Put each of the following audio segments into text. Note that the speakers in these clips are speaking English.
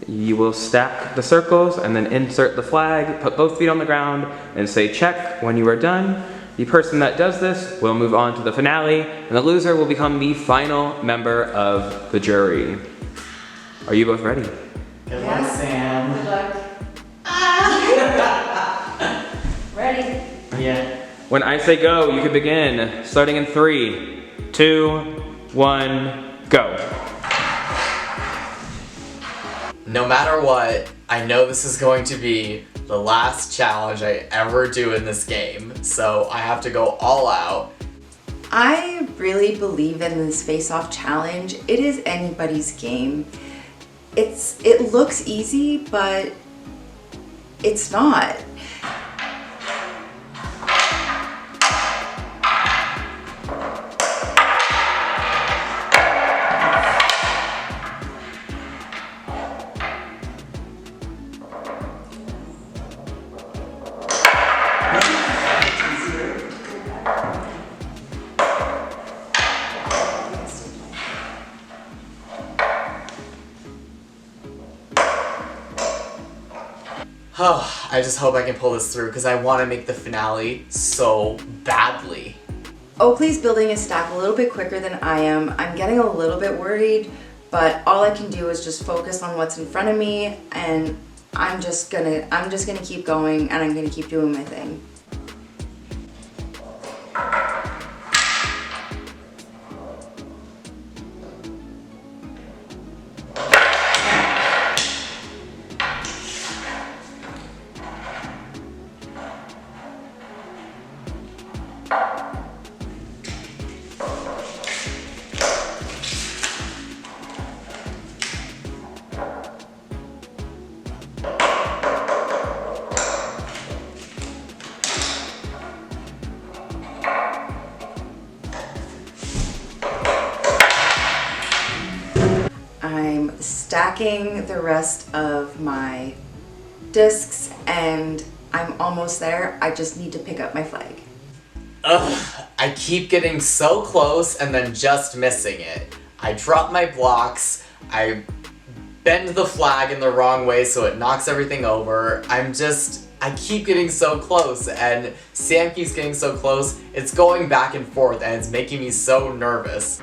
You will stack the circles and then insert the flag, put both feet on the ground, and say check when you are done. The person that does this will move on to the finale, and the loser will become the final member of the jury. Are you both ready? Good luck, Sam. Good luck. Ready? Yeah. When I say go, you can begin. Starting in 3, 2, 1, go. No matter what, I know this is going to be the last challenge I ever do in this game, so I have to go all out. I really believe in this face-off challenge. It is anybody's game. It looks easy, but it's not. Oh, I just hope I can pull this through because I want to make the finale so badly. Oakley's building his stack a little bit quicker than I am. I'm getting a little bit worried, but all I can do is just focus on what's in front of me, and I'm just gonna keep going, and I'm gonna keep doing my thing. I'm stacking the rest of my discs and I'm almost there. I just need to pick up my flag. Ugh, I keep getting so close and then just missing it. I drop my blocks, I bend the flag in the wrong way so it knocks everything over. I keep getting so close and Sam keeps getting so close. It's going back and forth and it's making me so nervous.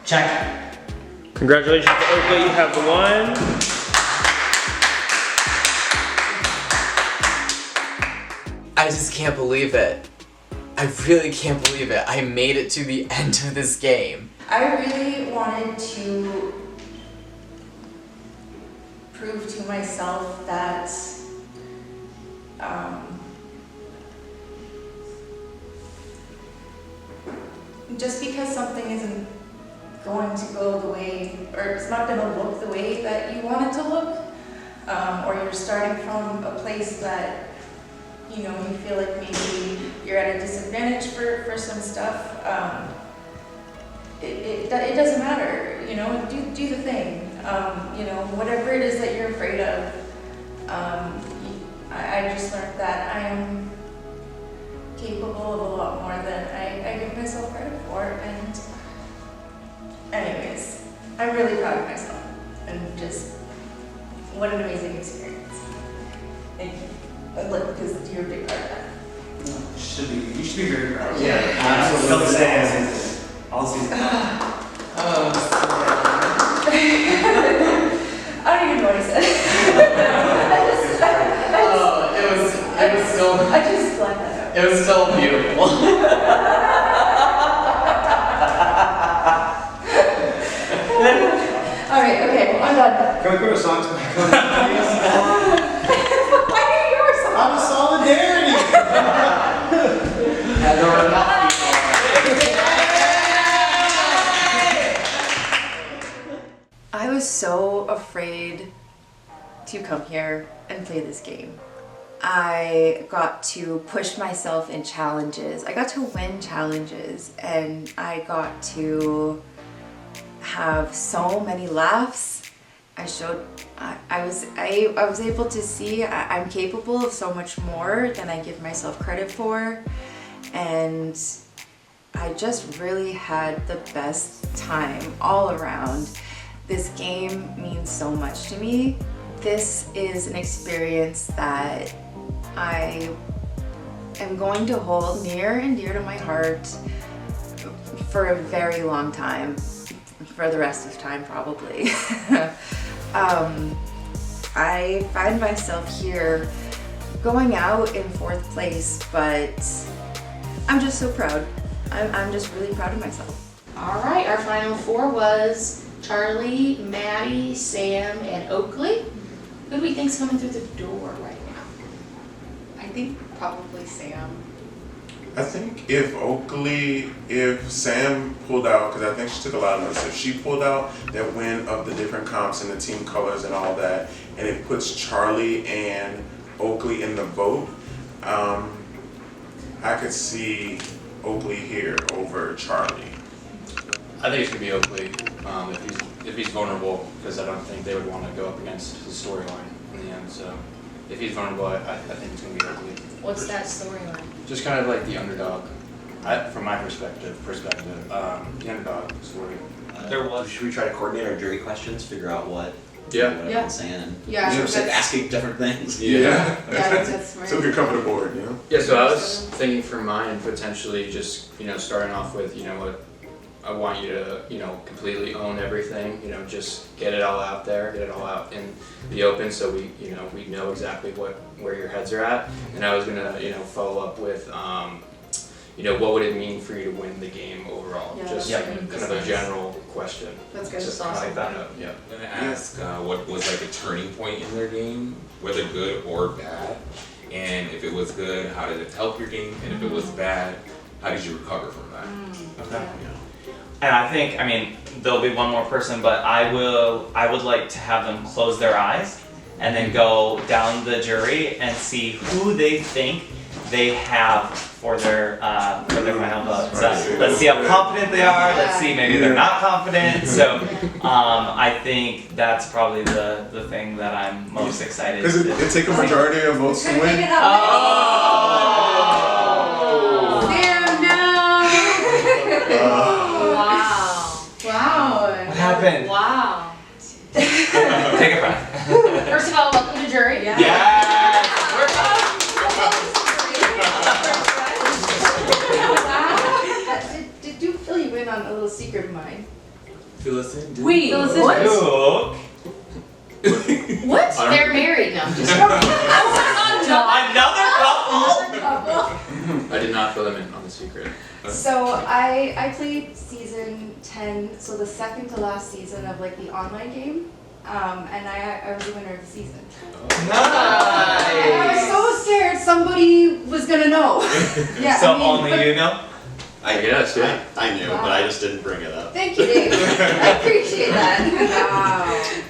Check. Congratulations to Oakley, you have the one. I just can't believe it. I really can't believe it. I made it to the end of this game. I really wanted to prove to myself that just because something isn't going to go the way, or it's not going to look the way that you want it to look, or you're starting from a place that, you know, you feel like maybe you're at a disadvantage for some stuff, it doesn't matter, you know, do the thing. You know, whatever it is that you're afraid of, I just learned that I am capable of a lot more than I give myself credit for, and anyways, I'm really proud of myself, and just, what an amazing experience. Thank you. Because you're a big part of that. You should be very proud. Yeah, absolutely. I'll see. I don't even know what he said. I just blacked that out. It was still beautiful. Alright, okay, I'm done. Can we put a song to Why are yours so Out of solidarity! And there were enough I was so afraid to come here and play this game. I got to push myself in challenges. I got to win challenges, and I got to have so many laughs. I was able to see I'm capable of so much more than I give myself credit for, and I just really had the best time all around. This game means so much to me. This is an experience that I am going to hold near and dear to my heart for a very long time, for the rest of time probably. I find myself here going out in 4th place, but I'm just so proud. I'm just really proud of myself. All right, our final 4 was Charlie, Maddie, Sam, and Oakley. Who do we think's coming through the door right now? I think probably Sam. I think if Sam pulled out, because I think she took a lot of notes, if she pulled out that win of the different comps and the team colors and all that, and it puts Charlie and Oakley in the vote, I could see Oakley here over Charlie. I think it's gonna be Oakley if he's vulnerable, because I don't think they would want to go up against his storyline in the end. So if he's vulnerable, I think it's gonna be Oakley. What's that storyline? Just kind of like the underdog, from my perspective, the underdog story. Should we try to coordinate our jury questions, figure out what everyone's saying, and asking different things? Yeah. That's right. So we could cover the board, you know? Yeah, so I was thinking for mine, potentially just, starting off with, what I want you to, completely own everything, just get it all out there, get it all out in the open, so we know exactly where your heads are at. And I was gonna, follow up with, what would it mean for you to win the game overall? Yeah, Just kind of a general question. That's good. Just That's kind of awesome. like that. Yeah. I'm gonna ask what was like a turning point in their game, whether good or bad, and if it was good, how did it help your game, and if it was bad, how did you recover from that? Okay. And I think, there'll be one more person, but I would like to have them close their eyes and then go down the jury and see who they think they have for their final vote. So let's see how confident they are. Let's see, maybe they're not confident. So I think that's probably the thing that I'm most excited Because to it take a majority of votes to win. Damn, no! Wow. What happened? Wow. Take a breath. First of all, welcome to jury. Yes! Did you fill you in on a little secret of mine? Fill us in, dude. Wait, what? Luke. What? They're married now. Another couple? I did not fill them in on the secret. So I played season 10, so the second to last season of like the online game, and I was the winner of the season. And I was so scared somebody was gonna know. Yeah. So only you know? I guess, yeah. I knew, but I just didn't bring it up. Thank you, Dave. I appreciate that. Wow.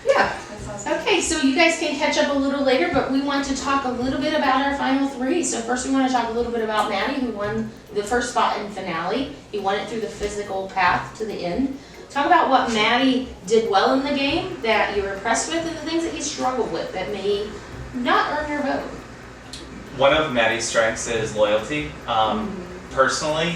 Yeah. That sounds good. Okay, so you guys can catch up a little later, but we want to talk a little bit about our final 3. So first we want to talk a little bit about Maddie, who won the first spot in finale. He won it through the physical path to the end. Talk about what Maddie did well in the game that you were impressed with, and the things that he struggled with that may not earn your vote. One of Maddie's strengths is loyalty. Personally,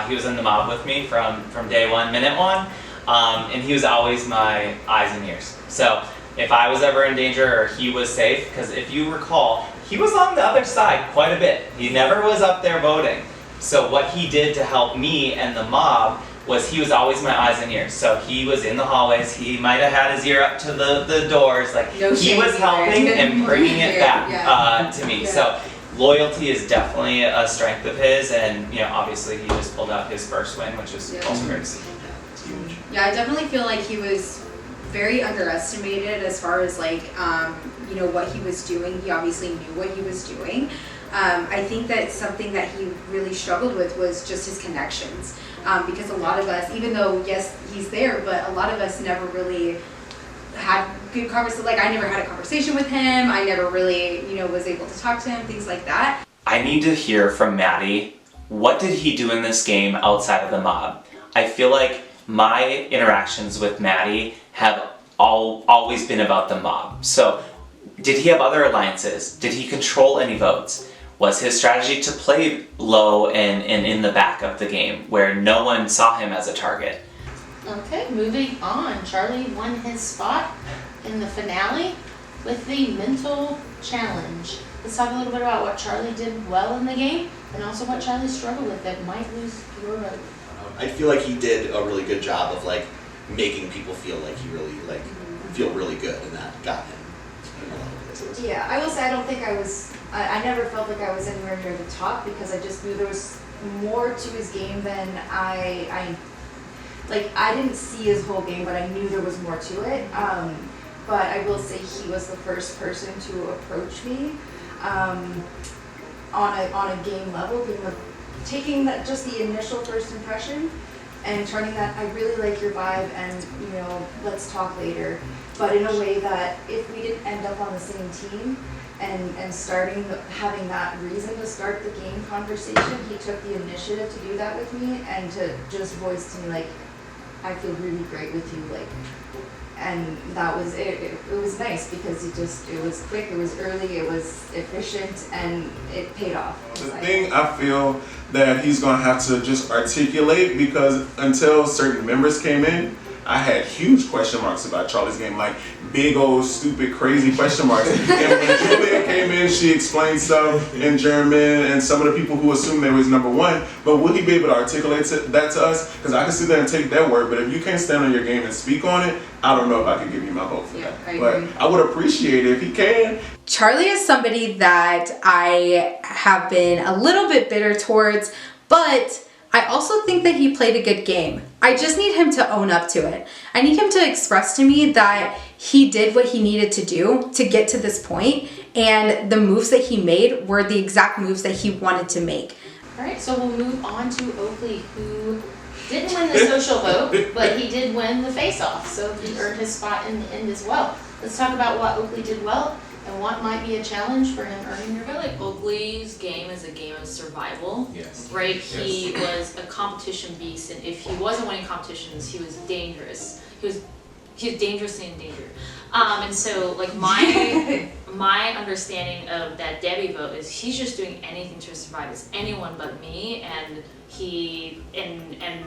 he was in the mob with me from day one, minute one, and he was always my eyes and ears. So if I was ever in danger or he was safe, because if you recall, he was on the other side quite a bit. He never was up there voting. So what he did to help me and the mob was he was always my eyes and ears. So he was in the hallways, he might have had his ear up to the doors, like No he shame was helping either. and bringing it back to me. Yeah. So loyalty is definitely a strength of his, and obviously he just pulled out his first win, which is also great to see. It's huge. Yeah, I definitely feel like he was very underestimated as far as like, what he was doing. He obviously knew what he was doing. I think that something that he really struggled with was just his connections. Because a lot of us, even though yes, he's there, but a lot of us never really had good conversation. Like, I never had a conversation with him. I never really, was able to talk to him, things like that. I need to hear from Maddie. What did he do in this game outside of the mob? I feel like my interactions with Maddie have always been about the mob. So, did he have other alliances? Did he control any votes? Was his strategy to play low and in the back of the game where no one saw him as a target? Okay, moving on. Charlie won his spot in the finale with the mental challenge. Let's talk a little bit about what Charlie did well in the game and also what Charlie struggled with that might lose your vote. I feel like he did a really good job of like making people feel like he really feel really good, and that got him in a lot of places. Yeah, I will say I don't think I never felt like I was anywhere near the top because I just knew there was more to his game than I didn't see his whole game, but I knew there was more to it. But I will say he was the first person to approach me on a game level, taking that just the initial first impression and turning that, I really like your vibe and let's talk later, but in a way that if we didn't end up on the same team and having that reason to start the game conversation, he took the initiative to do that with me and to just voice to me like, I feel really great with you, like, and that was it. It was nice because it was quick, it was early, it was efficient, and it paid off. The thing I feel that he's gonna have to just articulate, because until certain members came in, I had huge question marks about Charlie's game, like big old stupid crazy question marks. And when Julia came in, she explained stuff in German, and some of the people who assumed they was number one, but will he be able to articulate that to us? Because I can sit there and take that word, but if you can't stand on your game and speak on it, I don't know if I can give you my vote for that. But I would appreciate it if he can. Charlie is somebody that I have been a little bit bitter towards, but I also think that he played a good game. I just need him to own up to it. I need him to express to me that he did what he needed to do to get to this point, and the moves that he made were the exact moves that he wanted to make. All right, so we'll move on to Oakley, who didn't win the social vote, but he did win the face-off, so he earned his spot in the end as well. Let's talk about what Oakley did well and what might be a challenge for him earning your vote. Oakley's game is a game of survival. Yes. Right? He was a competition beast, and if he wasn't winning competitions, he was dangerous. He was dangerously endangered. And so like my understanding of that Debbie vote is he's just doing anything to survive. It's anyone but me, and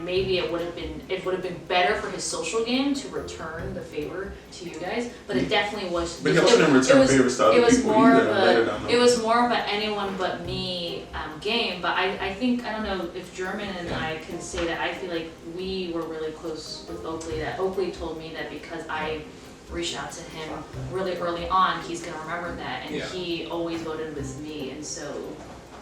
maybe it would have been better for his social game to return the favor to you guys, but it definitely was. But he shouldn't return favors to other people either. It was more of a anyone but me game, but I think, I don't know if German and I can say that I feel like we were really close with Oakley, that Oakley told me that because I reached out to him really early on, he's gonna remember that, and he always voted with me, and so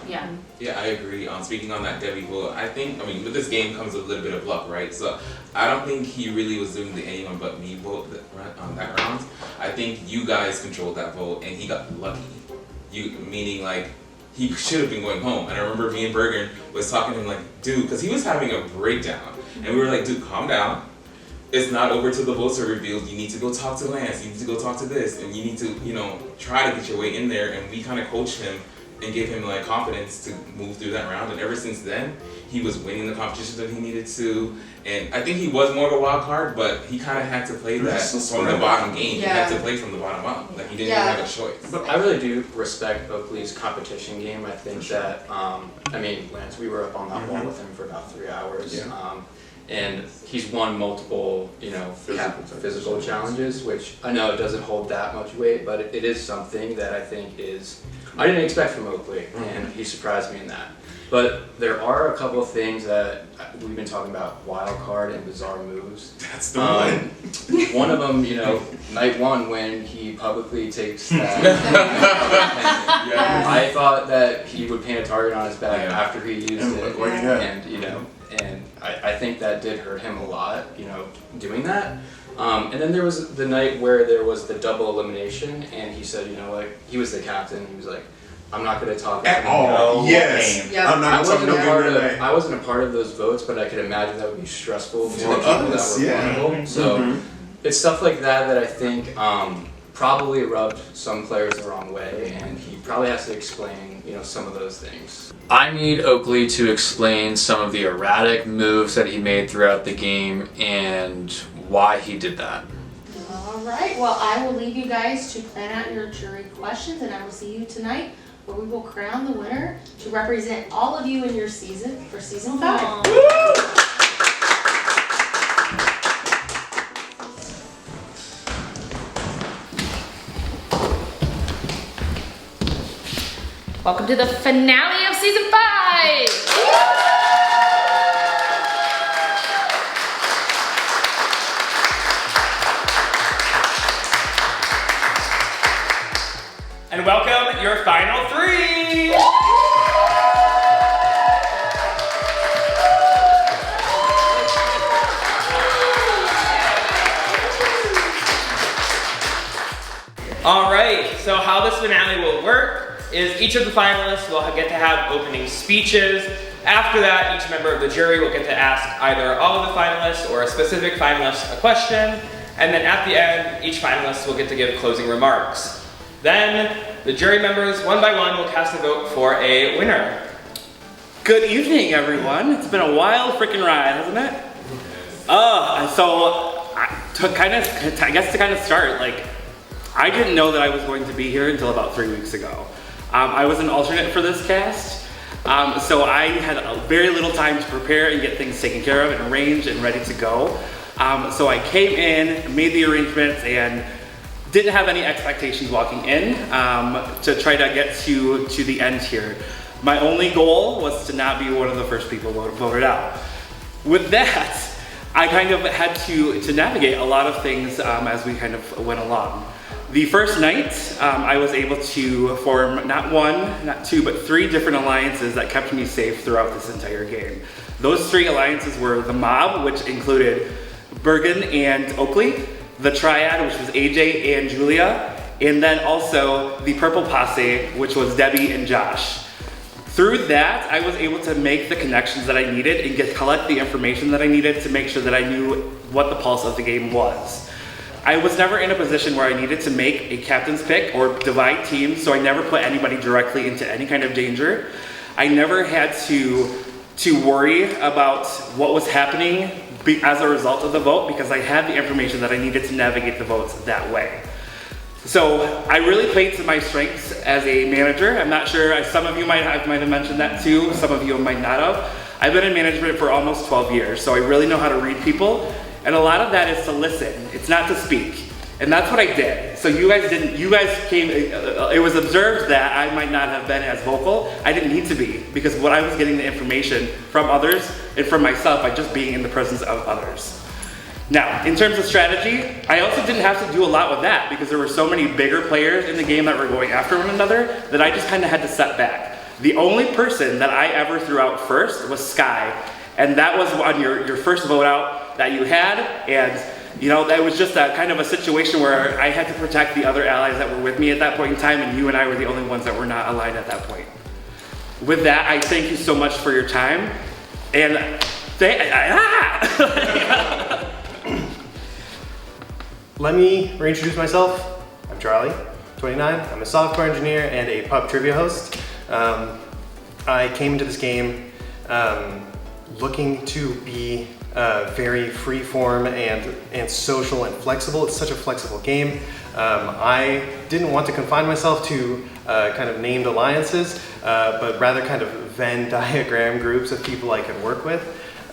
yeah. Yeah, I agree. Speaking on that Debbie vote, I mean, with this game comes a little bit of luck, right? So I don't think he really was doing the anyone but me vote that round. I think you guys controlled that vote, and he got lucky. Meaning like, he should have been going home. And I remember me and Bergen was talking to him like, dude, because he was having a breakdown. And we were like, dude, calm down. It's not over till the votes are revealed. You need to go talk to Lance. You need to go talk to this. And you need to, try to get your way in there. And we kind of coached him and gave him like confidence to move through that round. And ever since then, he was winning the competitions that he needed to. And I think he was more of a wild card, but he kind of had to play that from the bottom game. Yeah. He had to play from the bottom up. Like, he didn't even have a choice. But I really do respect Oakley's competition game. I think that, Lance, we were up on that wall with him for about 3 hours. Yeah. And he's won multiple, physical challenges, which I know it doesn't hold that much weight, but it is something that I think I didn't expect from Oakley, and he surprised me in that. But there are a couple of things that we've been talking about, wild card and bizarre moves. That's the one. One of them, night one when he publicly takes that. I thought that he would paint a target on his back after he used it, and I think that did hurt him a lot, doing that. And then there was the night where there was the double elimination, and he said, he was the captain. He was like, I'm not going to talk at all. Yes. Yep. I'm not talking I wasn't a part of those votes, but I could imagine that would be stressful for people others, that were vulnerable. So It's stuff like that I think probably rubbed some players the wrong way, and he probably has to explain, some of those things. I need Oakley to explain some of the erratic moves that he made throughout the game and why he did that. Alright, well I will leave you guys to plan out your jury questions, and I will see you tonight where we will crown the winner to represent all of you in your season for season 5. Welcome to the finale of season 5! And welcome your final 3! Alright, so how this finale will work is each of the finalists will get to have opening speeches. After that, each member of the jury will get to ask either all of the finalists or a specific finalist a question. And then at the end, each finalist will get to give closing remarks. Then, the jury members, one by one, will cast a vote for a winner. Good evening, everyone. It's been a wild freaking ride, hasn't it? To kind of start, I didn't know that I was going to be here until about 3 weeks ago. I was an alternate for this cast, so I had very little time to prepare and get things taken care of and arranged and ready to go. So I came in, made the arrangements, and didn't have any expectations walking in to try to get to the end here. My only goal was to not be one of the first people voted out. With that, I kind of had to navigate a lot of things as we kind of went along. The first night, I was able to form not 1, not 2, but 3 different alliances that kept me safe throughout this entire game. Those 3 alliances were the Mob, which included Bergen and Oakley, the Triad, which was AJ and Julia, and then also the Purple Posse, which was Debbie and Josh. Through that, I was able to make the connections that I needed and collect the information that I needed to make sure that I knew what the pulse of the game was. I was never in a position where I needed to make a captain's pick or divide teams, so I never put anybody directly into any kind of danger. I never had to worry about what was happening as a result of the vote because I had the information that I needed to navigate the votes that way. So I really played to my strengths as a manager. I'm not sure, some of you might have mentioned that too, some of you might not have. I've been in management for almost 12 years, so I really know how to read people. And a lot of that is to listen, it's not to speak. And that's what I did. So you guys came, it was observed that I might not have been as vocal. I didn't need to be, because what I was getting the information from others and from myself by just being in the presence of others. Now, in terms of strategy, I also didn't have to do a lot with that because there were so many bigger players in the game that were going after one another that I just kind of had to set back. The only person that I ever threw out first was Sky, and that was on your first vote out that you had, and that was just a kind of a situation where I had to protect the other allies that were with me at that point in time, and you and I were the only ones that were not aligned at that point. With that, I thank you so much for your time, and Let me reintroduce myself. I'm Charlie, 29. I'm a software engineer and a pub trivia host. I came into this game looking to be very free-form and social and flexible. It's such a flexible game. I didn't want to confine myself to kind of named alliances, but rather kind of Venn diagram groups of people I could work with.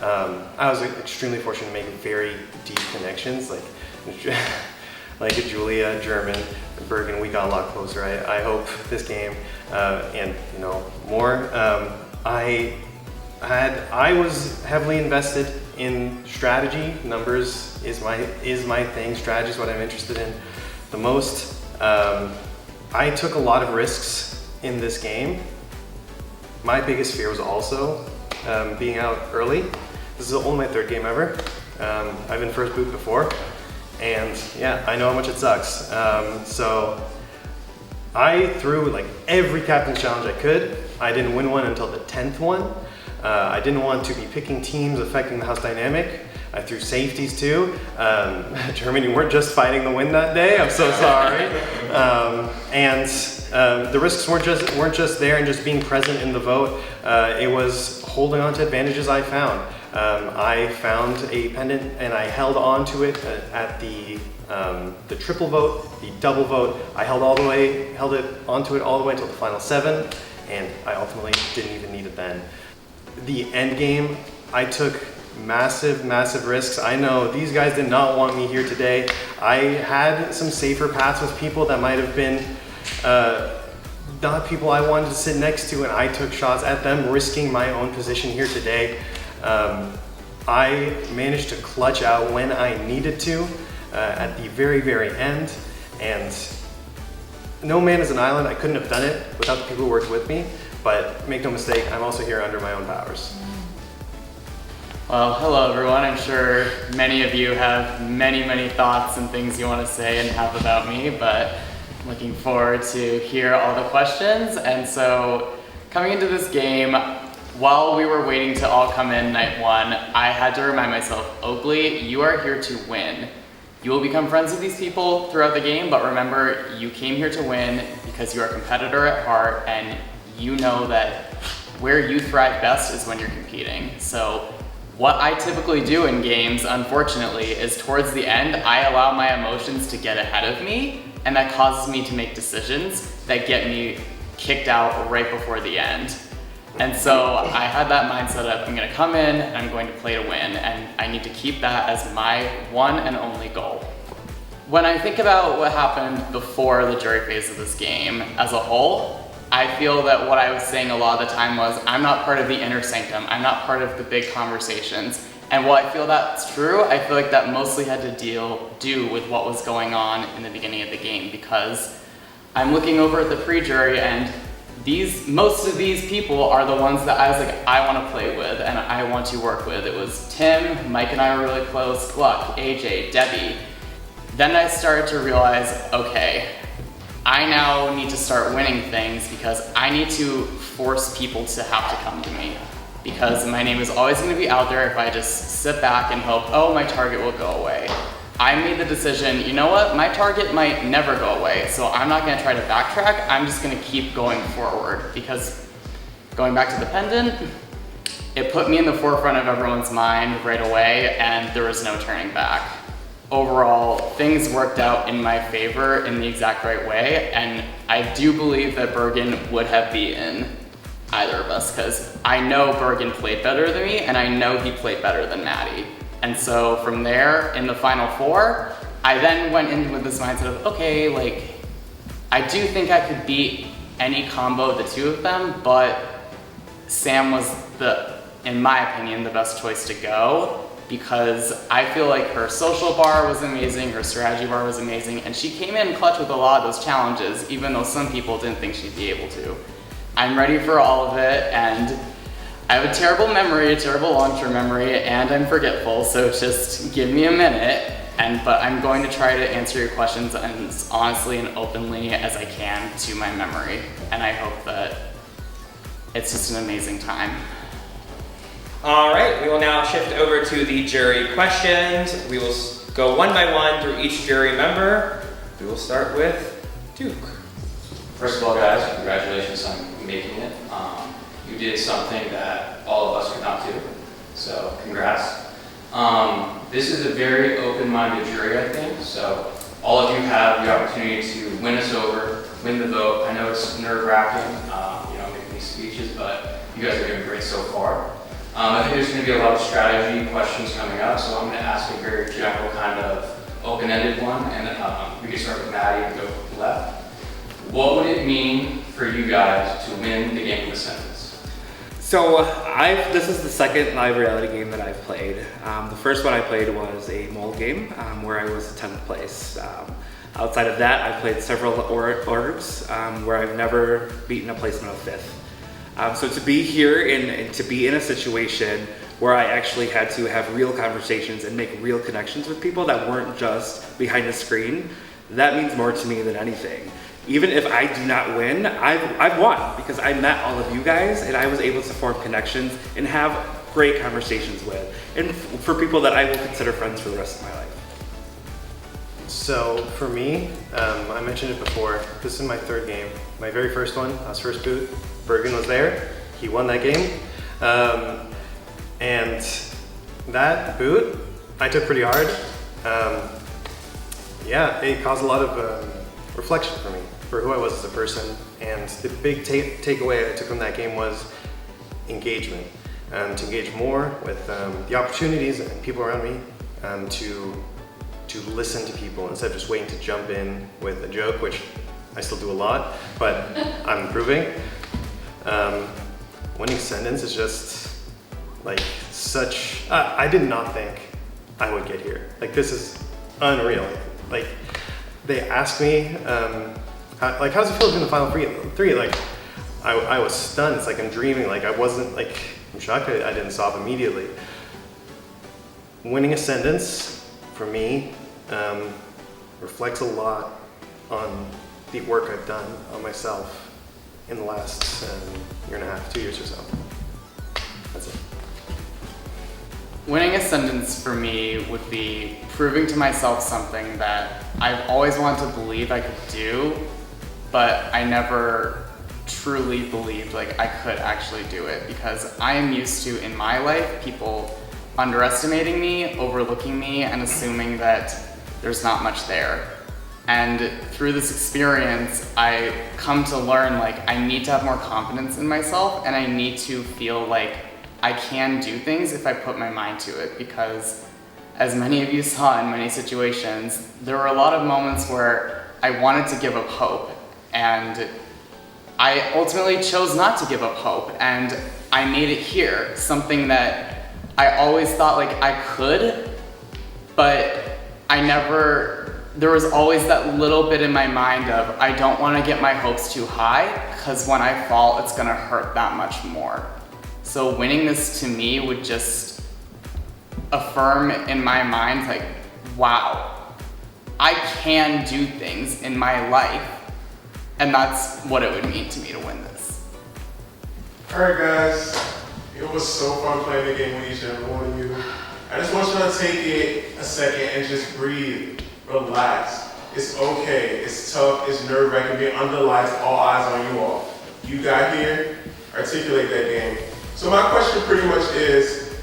I was extremely fortunate to make very deep connections, like Julia, German, Bergen. We got a lot closer. I hope this game and more. I was heavily invested in strategy. Numbers is my thing. Strategy is what I'm interested in the most. I took a lot of risks in this game. My biggest fear was also being out early. This is only my 3rd game ever. I've been first boot before, and yeah, I know how much it sucks. So I threw every captain's challenge I could. I didn't win one until the 10th one. I didn't want to be picking teams affecting the house dynamic. I threw safeties too. German, you weren't just fighting the win that day. I'm so sorry. The risks weren't just there and just being present in the vote. It was holding on to advantages I found. I found a pendant and I held on to it at the triple vote, the double vote. I held it onto it all the way until the final 7, and I ultimately didn't even need it then. The end game, I took massive risks. I know these guys did not want me here today. I had some safer paths with people that might have been not people I wanted to sit next to, and I took shots at them, risking my own position here today. I managed to clutch out when I needed to at the very end, and no man is an island. I couldn't have done it without the people who worked with me, but make no mistake, I'm also here under my own powers. Well, hello everyone. I'm sure many of you have many thoughts and things you want to say and have about me, but I'm looking forward to hear all the questions. And so coming into this game, while we were waiting to all come in night 1, I had to remind myself, Oakley, you are here to win. You will become friends with these people throughout the game, but remember, you came here to win because you are a competitor at heart, and you know that where you thrive best is when you're competing. So what I typically do in games, unfortunately, is towards the end, I allow my emotions to get ahead of me, and that causes me to make decisions that get me kicked out right before the end. And so I had that mindset of, I'm gonna come in and I'm going to play to win, and I need to keep that as my one and only goal. When I think about what happened before the jury phase of this game as a whole, I feel that what I was saying a lot of the time was, I'm not part of the inner sanctum, I'm not part of the big conversations. And while I feel that's true, I feel like that mostly had to do with what was going on in the beginning of the game, because I'm looking over at the pre-jury and most of these people are the ones that I was like, I want to play with and I want to work with. It was Tim, Mike and I were really close, Gluck, AJ, Debbie. Then I started to realize, okay, I now need to start winning things because I need to force people to have to come to me. Because my name is always going to be out there if I just sit back and hope, oh, my target will go away. I made the decision, you know what, my target might never go away, so I'm not going to try to backtrack, I'm just going to keep going forward. Because going back to the pendant, it put me in the forefront of everyone's mind right away, and there was no turning back. Overall, things worked out in my favor in the exact right way, and I do believe that Bergen would have beaten either of us, because I know Bergen played better than me, and I know he played better than Maddie. And so from there, in the final 4, I then went in with this mindset of, okay, like, I do think I could beat any combo of the 2 of them, but Sam was in my opinion, the best choice to go, because I feel like her social bar was amazing, her strategy bar was amazing, and she came in clutch with a lot of those challenges, even though some people didn't think she'd be able to. I'm ready for all of it, and I have a terrible memory, a terrible long-term memory, and I'm forgetful, so just give me a minute, but I'm going to try to answer your questions as honestly and openly as I can to my memory, and I hope that it's just an amazing time. All right, we will now shift over to the jury questions. We will go one by one through each jury member. We will start with Duke. First of all, guys, congratulations on making it. You did something that all of us could not do, so congrats. This is a very open-minded jury, I think, so all of you have the opportunity to win us over, win the vote. I know it's nerve-wracking, making these speeches, but you guys are doing great so far. I think there's going to be a lot of strategy questions coming up, so I'm going to ask a very general kind of open-ended one, and we can start with Maddie and go left. What would it mean for you guys to win the game of Ascendance? So this is the second live reality game that I've played. The first one I played was a mold game where I was 10th place. Outside of that, I played several orgs where I've never beaten a placement of 5th. So to be here and to be in a situation where I actually had to have real conversations and make real connections with people that weren't just behind a screen, that means more to me than anything. Even if I do not win, I've won because I met all of you guys and I was able to form connections and have great conversations with, and for people that I will consider friends for the rest of my life. So for me, I mentioned it before, this is my third game. My very first one, I was first boot, Bergen was there, he won that game. And that boot, I took pretty hard. Yeah, it caused a lot of reflection for me, for who I was as a person. And the big takeaway I took from that game was engagement. To engage more with the opportunities and people around me, to listen to people instead of just waiting to jump in with a joke, which I still do a lot, but I'm improving. Winning Ascendance is just like such, I did not think I would get here. Like this is unreal. Like they asked me, how does it feel to be in the final three? Like I was stunned. It's like I'm dreaming. Like I wasn't like, I'm shocked I didn't stop immediately. Winning Ascendance for me reflects a lot on the work I've done on myself in the last year and a half, 2 years or so. That's it. Winning Ascendance for me would be proving to myself something that I've always wanted to believe I could do, but I never truly believed like I could actually do it, because I am used to, in my life, people underestimating me, overlooking me, and assuming that there's not much there. And through this experience, I come to learn like I need to have more confidence in myself, and I need to feel like I can do things if I put my mind to it, because as many of you saw in many situations, there were a lot of moments where I wanted to give up hope, and I ultimately chose not to give up hope, and I made it here, something that I always thought like I could, but there was always that little bit in my mind of, I don't want to get my hopes too high, because when I fall, it's gonna hurt that much more. So winning this to me would just affirm in my mind like, wow, I can do things in my life, and that's what it would mean to me to win this. Alright guys, it was so fun playing the game with each and every one of you. I just want you to take it a second and just breathe, relax. It's okay, it's tough, it's nerve-wracking, being under lights, all eyes on you all. You got here, articulate that game. So my question pretty much is,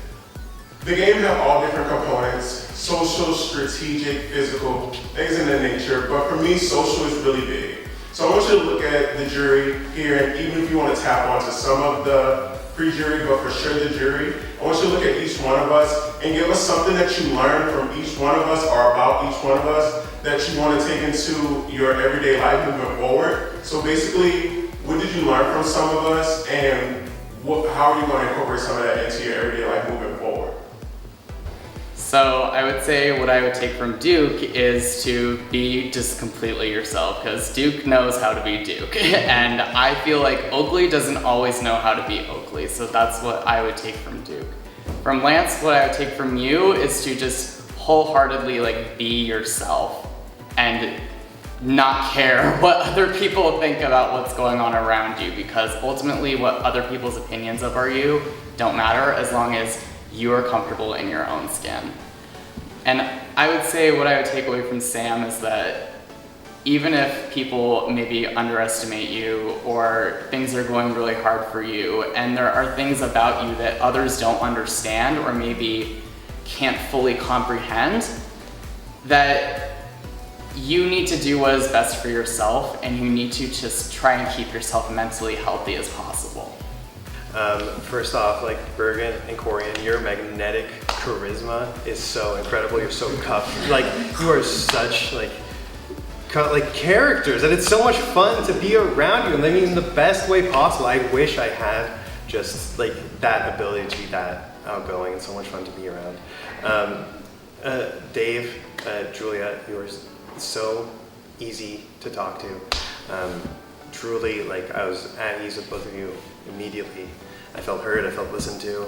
the game have all different components, social, strategic, physical, things in that nature, but for me, social is really big. So I want you to look at the jury here, and even if you want to tap onto some of the pre-jury, but for sure the jury, I want you to look at each one of us and give us something that you learned from each one of us or about each one of us that you want to take into your everyday life moving forward. So basically, what did you learn from some of us, and how are you going to incorporate some of that into your everyday life moving forward? So I would say what I would take from Duke is to be just completely yourself, because Duke knows how to be Duke. And I feel like Oakley doesn't always know how to be Oakley, so that's what I would take from Duke. From Lance, what I would take from you is to just wholeheartedly like be yourself and not care what other people think about what's going on around you, because ultimately what other people's opinions of you don't matter as long as you are comfortable in your own skin. And I would say what I would take away from Sam is that even if people maybe underestimate you or things are going really hard for you and there are things about you that others don't understand or maybe can't fully comprehend, that you need to do what is best for yourself, and you need to just try and keep yourself mentally healthy as possible. First off, like Bergen and Corian, your magnetic charisma is so incredible. You're so tough. Like you are such like characters, and it's so much fun to be around you. And I mean, in the best way possible. I wish I had just like that ability to be that outgoing. It's so much fun to be around. Dave, Julia, you are so easy to talk to. Truly, like I was at ease with both of you immediately. I felt heard, I felt listened to.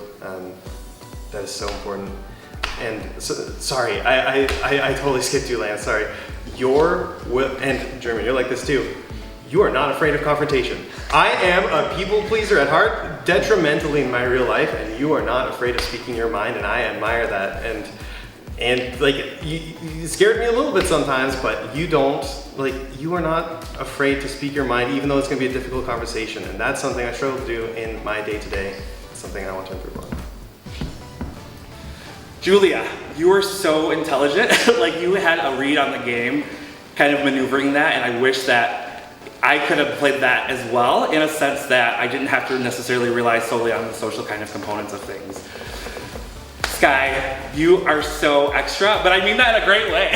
That is so important. And so, sorry, I totally skipped you, Lance, sorry. And German, you're like this too. you are not afraid of confrontation. I am a people pleaser at heart, detrimentally in my real life, and you are not afraid of speaking your mind, and I admire that. And like, you scared me a little bit sometimes, but you don't, like, you are not afraid to speak your mind, even though it's gonna be a difficult conversation. And that's something I struggle to do in my day-to-day. It's something I want to improve on. Julia, you were so intelligent. Like, you had a read on the game, kind of maneuvering that, and I wish that I could have played that as well, in a sense that I didn't have to necessarily rely solely on the social kind of components of things. Sky, you are so extra, but I mean that in a great way.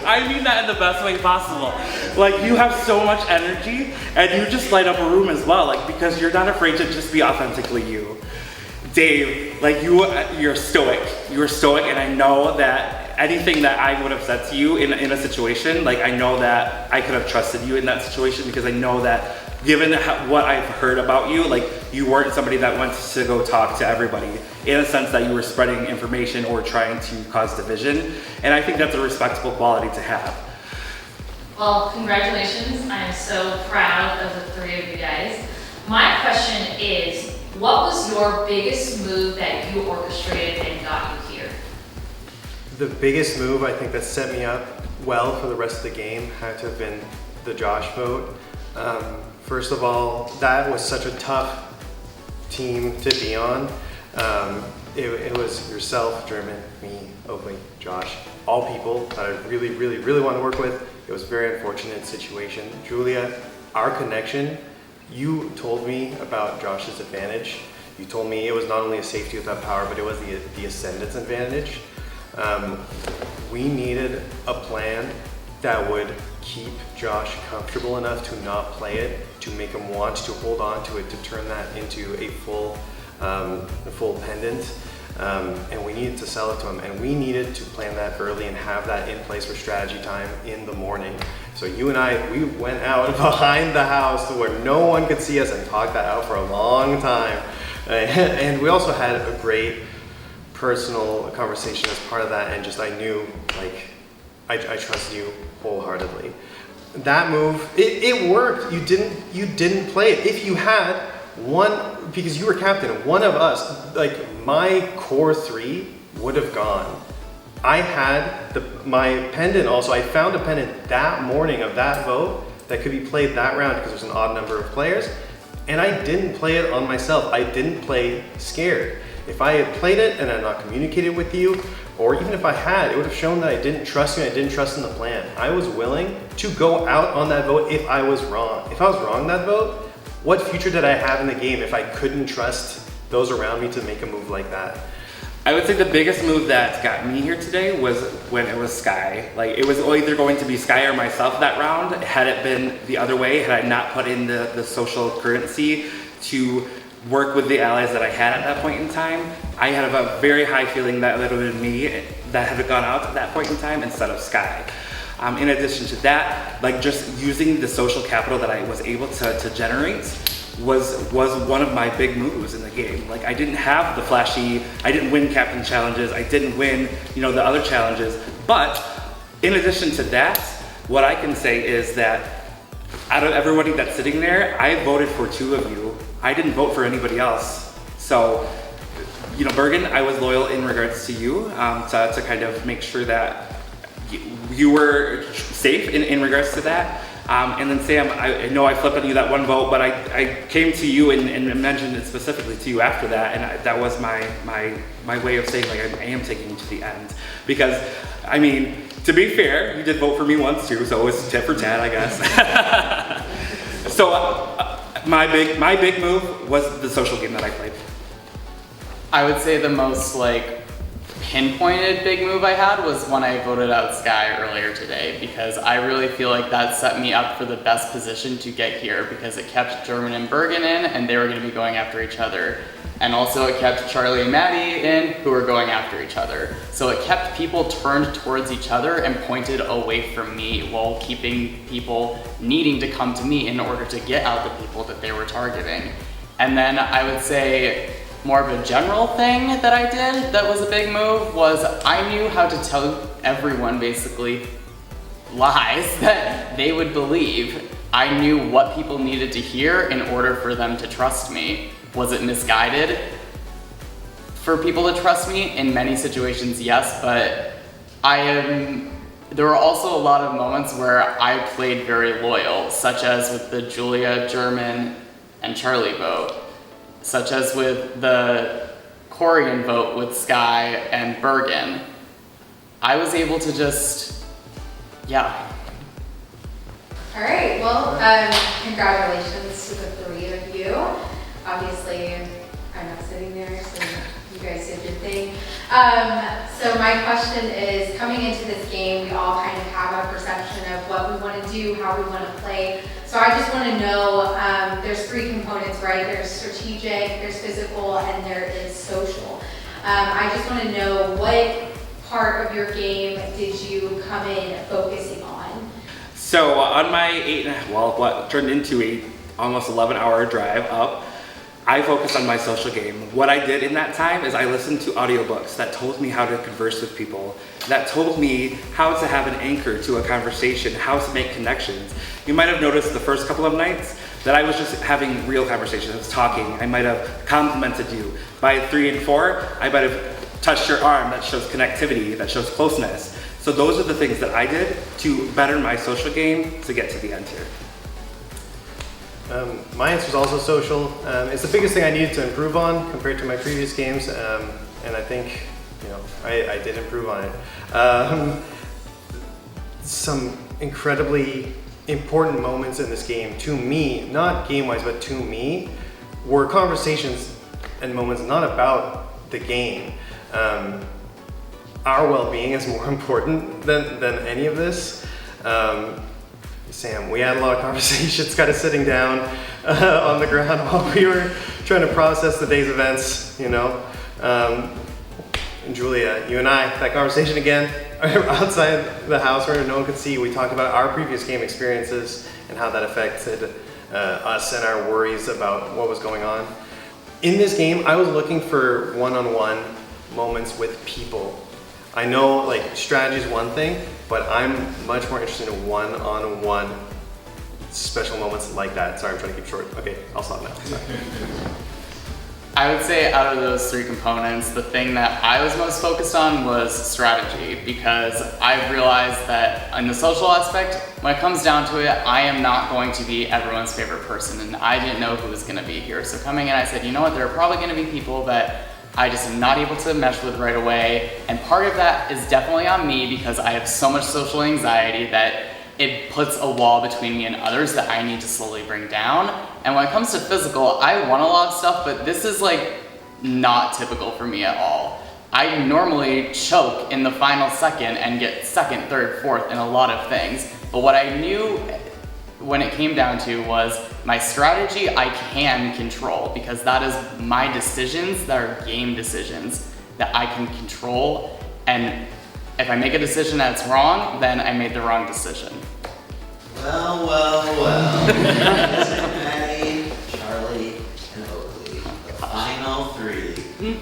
I mean that in the best way possible. Like, you have so much energy, and you just light up a room as well, like, because you're not afraid to just be authentically you. Dave, like, you're stoic. You're stoic, and I know that anything that I would have said to you in a situation, like, I know that I could have trusted you in that situation, because I know that given what I've heard about you, like, you weren't somebody that went to go talk to everybody, in a sense that you were spreading information or trying to cause division, and I think that's a respectable quality to have. Well, congratulations. I'm so proud of the three of you guys. My question is, what was your biggest move that you orchestrated and got you here? The biggest move, I think, that set me up well for the rest of the game had to have been the Josh vote. First of all, that was such a tough team to be on. It was yourself, German, me, Oakley, Josh, all people that I really, really, really want to work with. It was a very unfortunate situation. Julia, our connection, you told me about Josh's advantage. You told me it was not only a safety without power, but it was the Ascendance advantage. We needed a plan that would keep Josh comfortable enough to not play it, to make him want to hold on to it, to turn that into a full pendant. And we needed to sell it to him, and we needed to plan that early and have that in place for strategy time in the morning. So you and I, we went out behind the house to where no one could see us and talked that out for a long time. And we also had a great personal conversation as part of that, and just I knew, like, I trusted you wholeheartedly. That move, it worked. You didn't play it. If you had one, because you were captain, one of us, like, my core three would have gone. I had my pendant also. I found a pendant that morning of that vote that could be played that round because there's an odd number of players, and I didn't play it on myself. I didn't play scared. If I had played it and I had not communicated with you, or even if I had, it would have shown that I didn't trust you and I didn't trust in the plan. I was willing to go out on that vote if I was wrong. If I was wrong that vote, what future did I have in the game if I couldn't trust those around me to make a move like that? I would say the biggest move that got me here today was when it was Sky. Like, it was either going to be Sky or myself that round. Had it been the other way, had I not put in the social currency to work with the allies that I had at that point in time, I had a very high feeling that it would have been me that had gone out at that point in time instead of Sky. In addition to that, like, just using the social capital that I was able to generate was one of my big moves in the game. Like, I didn't have the flashy, I didn't win captain challenges, I didn't win, the other challenges, but in addition to that, what I can say is that out of everybody that's sitting there, I voted for two of you. I didn't vote for anybody else. So, Bergen, I was loyal in regards to you, to kind of make sure that you were safe in regards to that. And then Sam, I know I flipped on you that one vote, but I came to you and mentioned it specifically to you after that, and that was my way of saying, like, I am taking you to the end. Because, I mean, to be fair, you did vote for me once too, so it was tit for tat, I guess. So my big move was the social game that I played. I would say the most, like, pinpointed big move I had was when I voted out Sky earlier today, because I really feel like that set me up for the best position to get here, because it kept German and Bergen in, and they were going to be going after each other. And also it kept Charlie and Maddie in, who were going after each other. So it kept people turned towards each other and pointed away from me, while keeping people needing to come to me in order to get out the people that they were targeting. And then I would say more of a general thing that I did that was a big move was I knew how to tell everyone basically lies that they would believe. I knew what people needed to hear in order for them to trust me. Was it misguided for people to trust me? In many situations, yes, but there were also a lot of moments where I played very loyal, such as with the Julia, German, and Charlie vote, such as with the Corian vote with Sky and Bergen. I was able to just, yeah. All right, well, congratulations to the three of you. Obviously, I'm not sitting there, so you guys did your thing. So my question is, coming into this game, we all kind of have a perception of what we want to do, how we want to play. So I just want to know, there's three components, right? There's strategic, there's physical, and there is social. I just want to know, what part of your game did you come in focusing on? So on my what turned into a almost 11-hour drive up, I focused on my social game. What I did in that time is I listened to audiobooks that told me how to converse with people, that told me how to have an anchor to a conversation, how to make connections. You might have noticed the first couple of nights that I was just having real conversations, I was talking, I might have complimented you. By 3 and 4, I might have touched your arm, that shows connectivity, that shows closeness. So those are the things that I did to better my social game to get to the end here. My answer is also social. It's the biggest thing I needed to improve on compared to my previous games, and I think, I did improve on it. Some incredibly important moments in this game to me, not game-wise, but to me, were conversations and moments not about the game. Our well-being is more important than any of this. Sam, we had a lot of conversations kind of sitting down on the ground while we were trying to process the day's events, And Julia, you and I, that conversation again, outside the house where no one could see, we talked about our previous game experiences and how that affected us and our worries about what was going on. In this game, I was looking for one-on-one moments with people. I know strategy is one thing, but I'm much more interested in one-on-one special moments like that. Sorry, I'm trying to keep short. Okay, I'll stop now. Sorry. I would say out of those three components, the thing that I was most focused on was strategy, because I've realized that in the social aspect, when it comes down to it, I am not going to be everyone's favorite person, and I didn't know who was going to be here. So coming in, I said, you know what, there are probably going to be people that I just am not able to mesh with right away, and part of that is definitely on me because I have so much social anxiety that it puts a wall between me and others that I need to slowly bring down. And when it comes to physical, I want a lot of stuff, but this is not typical for me at all. I normally choke in the final second and get second, third, fourth in a lot of things. But what I knew when it came down to was my strategy I can control, because that is my decisions that are game decisions that I can control. And if I make a decision that's wrong, then I made the wrong decision. Well. Maddie, Charlie, and Oakley, the final three.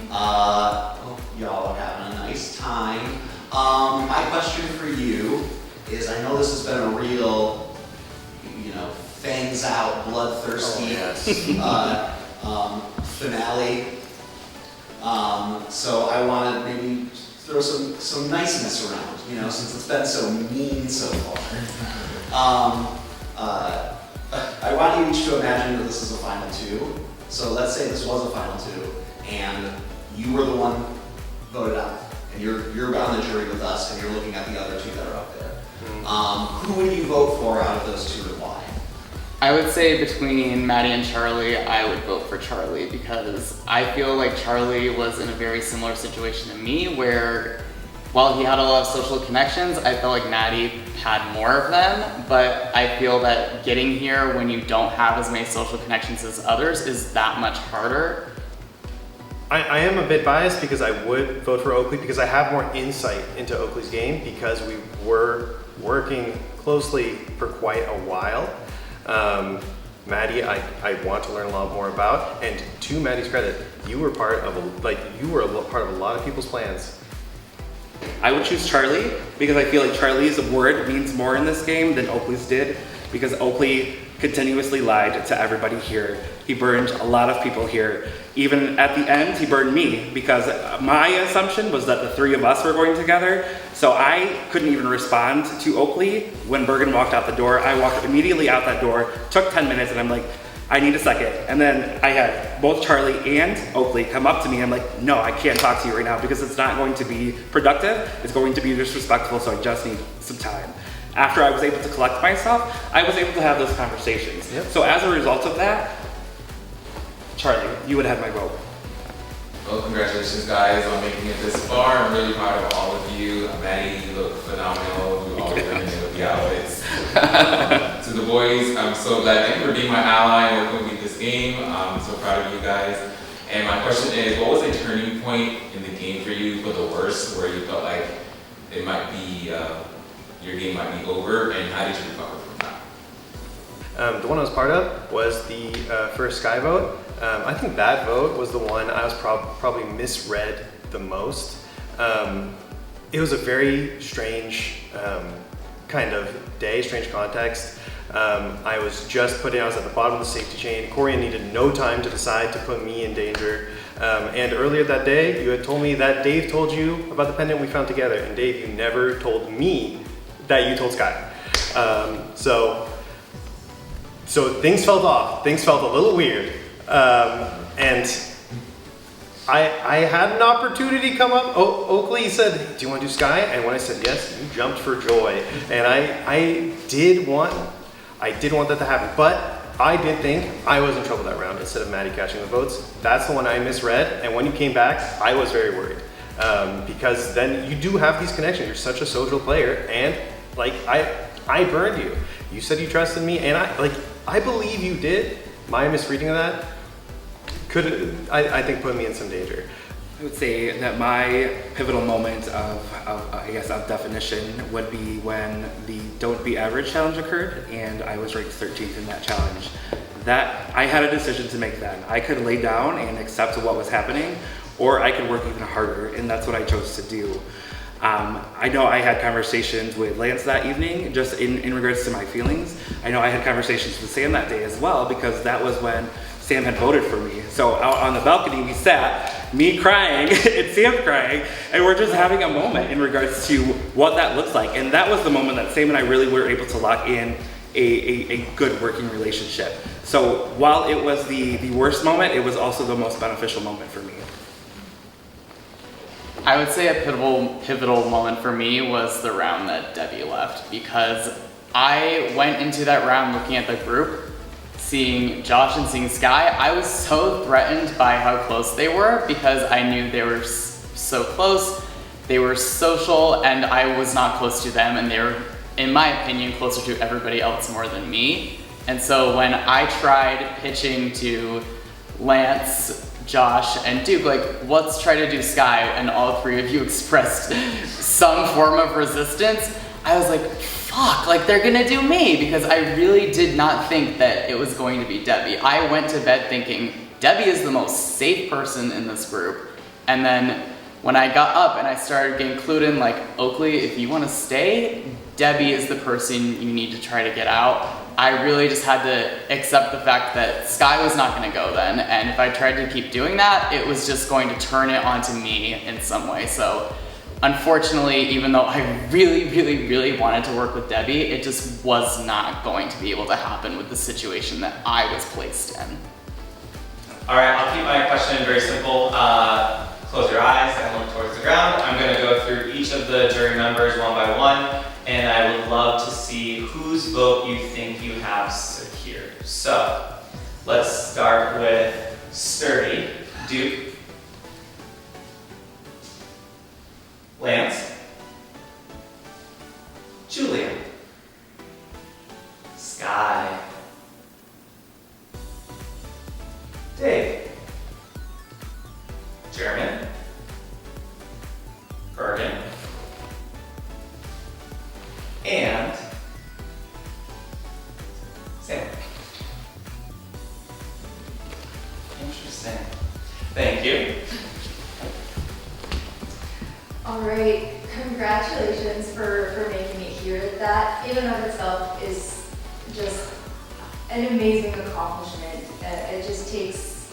Hope y'all are having a nice time. My question for you is, I know this has been a real, fangs out, bloodthirsty finale. So I want to maybe throw some niceness around, since it's been so mean so far. I want you each to imagine that this is a final two. So let's say this was a final two, and you were the one voted out, and you're on the jury with us, and you're looking at the other two that are up there. Who would you vote for out of those two, and why? I would say between Maddie and Charlie, I would vote for Charlie, because I feel like Charlie was in a very similar situation to me, where while he had a lot of social connections, I felt like Maddie had more of them, but I feel that getting here when you don't have as many social connections as others is that much harder. I am a bit biased because I would vote for Oakley, because I have more insight into Oakley's game, because we were working closely for quite a while. Maddie, I want to learn a lot more about, and to Maddie's credit, you were part of part of a lot of people's plans. I would choose Charlie because I feel like Charlie's word means more in this game than Oakley's did. because Oakley continuously lied to everybody here. He burned a lot of people here. Even at the end, he burned me because my assumption was that the three of us were going together. So I couldn't even respond to Oakley when Bergen walked out the door. I walked immediately out that door, took 10 minutes, and I'm like, I need a second. And then I had both Charlie and Oakley come up to me. I'm like, no, I can't talk to you right now because it's not going to be productive. It's going to be disrespectful, so I just need some time. After I was able to collect myself, I was able to have those conversations. Yep. So as a result of that, Charlie, you would have my vote. Well, congratulations guys on making it this far. I'm really proud of all of you. Maddie, you look phenomenal. You always bring it with the outfits. To the boys, I'm so glad. Thank you for being my ally and working with me this game. I'm so proud of you guys. And my question is, what was a turning point in the game for you for the worst, where you felt like it might be, your game might be over, and how did you recover from that? The one I was part of was the first Sky vote. I think that vote was the one I was probably misread the most. It was a very strange kind of day, strange context. I was just I was at the bottom of the safety chain. Corian needed no time to decide to put me in danger. And earlier that day, you had told me that Dave told you about the pendant we found together. And Dave, you never told me that you told Sky. So things felt off. Things felt a little weird. And I had an opportunity come up. Oakley said, do you want to do Sky? And when I said yes, you jumped for joy. And I did want that to happen. But I did think I was in trouble that round instead of Maddie catching the votes. That's the one I misread. And when you came back, I was very worried. Because then you do have these connections. You're such a social player. And like, I burned you. You said you trusted me. And I believe you did. My misreading of that could, I think, put me in some danger. I would say that my pivotal moment of definition would be when the Don't Be Average challenge occurred, and I was ranked 13th in that challenge. That I had a decision to make then. I could lay down and accept what was happening, or I could work even harder, and that's what I chose to do. I know I had conversations with Lance that evening, just in regards to my feelings. I know I had conversations with Sam that day as well, because that was when Sam had voted for me. So out on the balcony we sat, me crying and Sam crying, and we're just having a moment in regards to what that looks like. And that was the moment that Sam and I really were able to lock in a good working relationship. So while it was the worst moment, it was also the most beneficial moment for me. I would say a pivotal moment for me was the round that Debbie left, because I went into that round looking at the group, seeing Josh and seeing Sky. I was so threatened by how close they were, because I knew they were so close, they were social, and I was not close to them, and they were, in my opinion, closer to everybody else more than me. And so when I tried pitching to Lance, Josh, and Duke, like, let's try to do Sky, and all three of you expressed some form of resistance, I was like, fuck, like, they're gonna do me, because I really did not think that it was going to be Debbie. I went to bed thinking, Debbie is the most safe person in this group. And then when I got up and I started getting clued in, like, Oakley, if you want to stay, Debbie is the person you need to try to get out. I really just had to accept the fact that Sky was not going to go then, and if I tried to keep doing that, it was just going to turn it onto me in some way. So unfortunately, even though I really, really, really wanted to work with Debbie, it just was not going to be able to happen with the situation that I was placed in. All right, I'll keep my question very simple. Close your eyes and look towards the ground. I'm going to go through each of the jury members one by one, and I would love to see whose vote you think you have secured. So, let's start with Sturdy, Duke, Lance, Julia, Sky, Dave, German, Bergen, and Sam. Interesting. Thank you. All right, congratulations for making it here. That in and of itself is just an amazing accomplishment. It just takes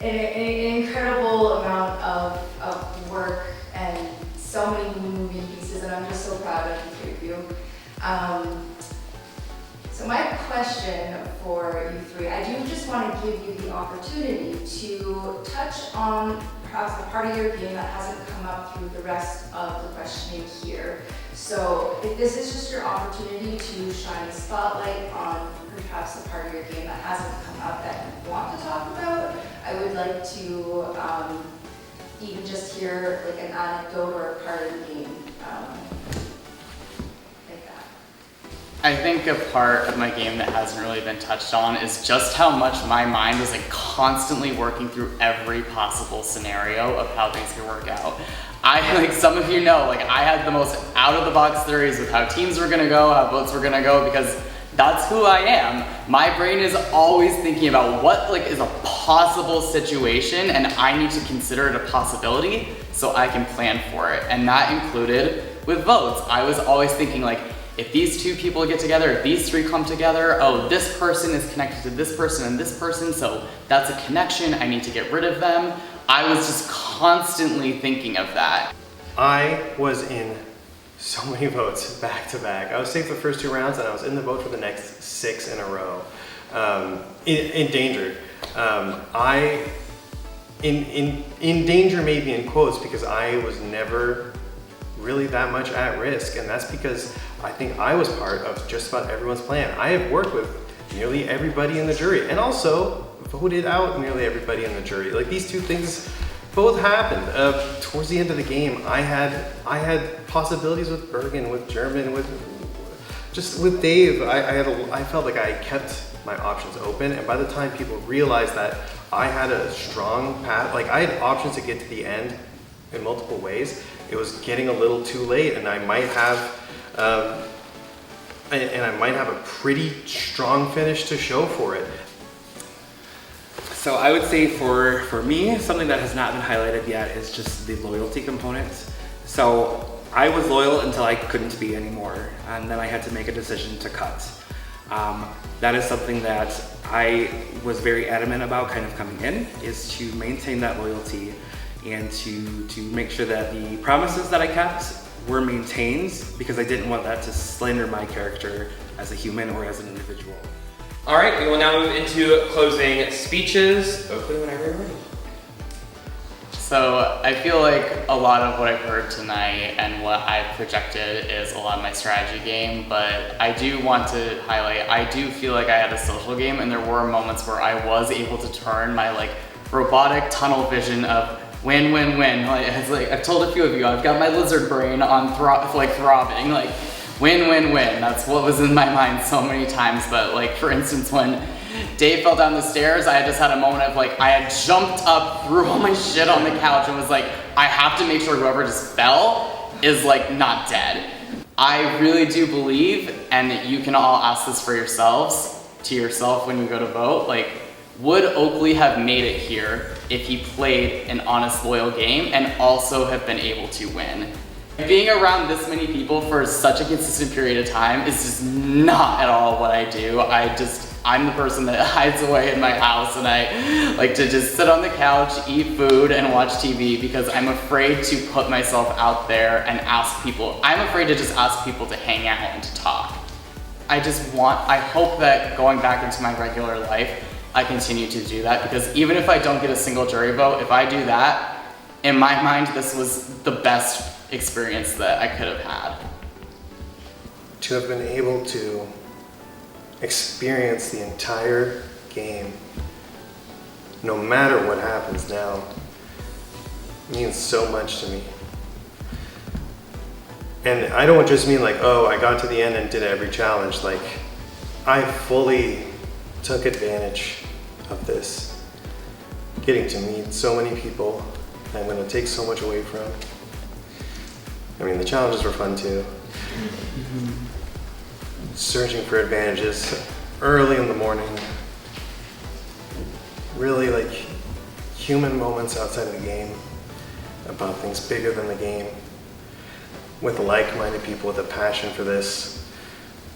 an incredible amount of work and so many moving pieces, and I'm just so proud of the three of you. So my question for you three, I do just want to give you the opportunity to touch on perhaps a part of your game that hasn't come up through the rest of the questioning here. So if this is just your opportunity to shine a spotlight on perhaps the part of your game that hasn't come up that you want to talk about, I would like to even just hear like an anecdote or a part of the game. I think a part of my game that hasn't really been touched on is just how much my mind was like constantly working through every possible scenario of how things could work out. Like some of you know, like I had the most out of the box theories with how teams were gonna go, how votes were gonna go, because that's who I am. My brain is always thinking about what like is a possible situation, and I need to consider it a possibility so I can plan for it. And that included with votes. I was always thinking like, if these two people get together, if these three come together, oh, this person is connected to this person and this person, so that's a connection, I need to get rid of them. I was just constantly thinking of that. I was in so many votes back to back. I was safe the first 2 rounds and I was in the vote for the next 6 in a row. Endangered. In danger maybe in quotes because I was never really that much at risk, and that's because I think I was part of just about everyone's plan. I have worked with nearly everybody in the jury and also voted out nearly everybody in the jury. Like these two things both happened. Towards the end of the game, I had possibilities with Bergen, with German, with Dave. I felt like I kept my options open, and by the time people realized that I had a strong path, like I had options to get to the end in multiple ways, it was getting a little too late, and I might have a pretty strong finish to show for it. So I would say for me, something that has not been highlighted yet is just the loyalty component. So I was loyal until I couldn't be anymore, and then I had to make a decision to cut. That is something that I was very adamant about kind of coming in, is to maintain that loyalty and to make sure that the promises that I kept were maintained, because I didn't want that to slander my character as a human or as an individual. All right, we will now move into closing speeches. Oakley, whenever you're ready. So I feel like a lot of what I've heard tonight and what I've projected is a lot of my strategy game, but I do want to highlight, I do feel like I had a social game, and there were moments where I was able to turn my like robotic tunnel vision of win, win, win. Like, it's like I've told a few of you, I've got my lizard brain on throbbing, like win, win, win. That's what was in my mind so many times. But like for instance, when Dave fell down the stairs, I just had a moment of like, I had jumped up, threw all my shit on the couch and was like, I have to make sure whoever just fell is like not dead. I really do believe, and you can all ask this for yourselves, to yourself when you go to vote, like, would Oakley have made it here if he played an honest, loyal game and also have been able to win? Being around this many people for such a consistent period of time is just not at all what I do. I'm the person that hides away in my house, and I like to just sit on the couch, eat food, and watch TV because I'm afraid to put myself out there and ask people. I'm afraid to just ask people to hang out and to talk. I hope that going back into my regular life, I continue to do that, because even if I don't get a single jury vote, if I do that, in my mind, this was the best experience that I could have had. To have been able to experience the entire game, no matter what happens now, means so much to me. And I don't just mean like, oh, I got to the end and did every challenge. Like, I fully took advantage of this. Getting to meet so many people I'm going to take so much away from. I mean, the challenges were fun too. Searching for advantages early in the morning. Really like human moments outside of the game, about things bigger than the game, with like-minded people with a passion for this.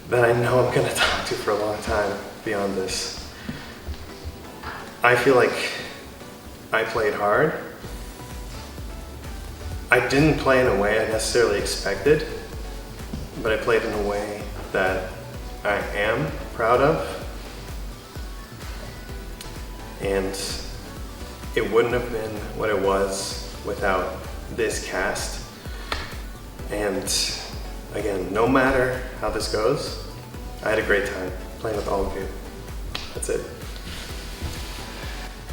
that I know I'm gonna talk to for a long time beyond this. I feel like I played hard. I didn't play in a way I necessarily expected, but I played in a way that I am proud of. And it wouldn't have been what it was without this cast. And again, no matter how this goes, I had a great time playing with all of you. That's it.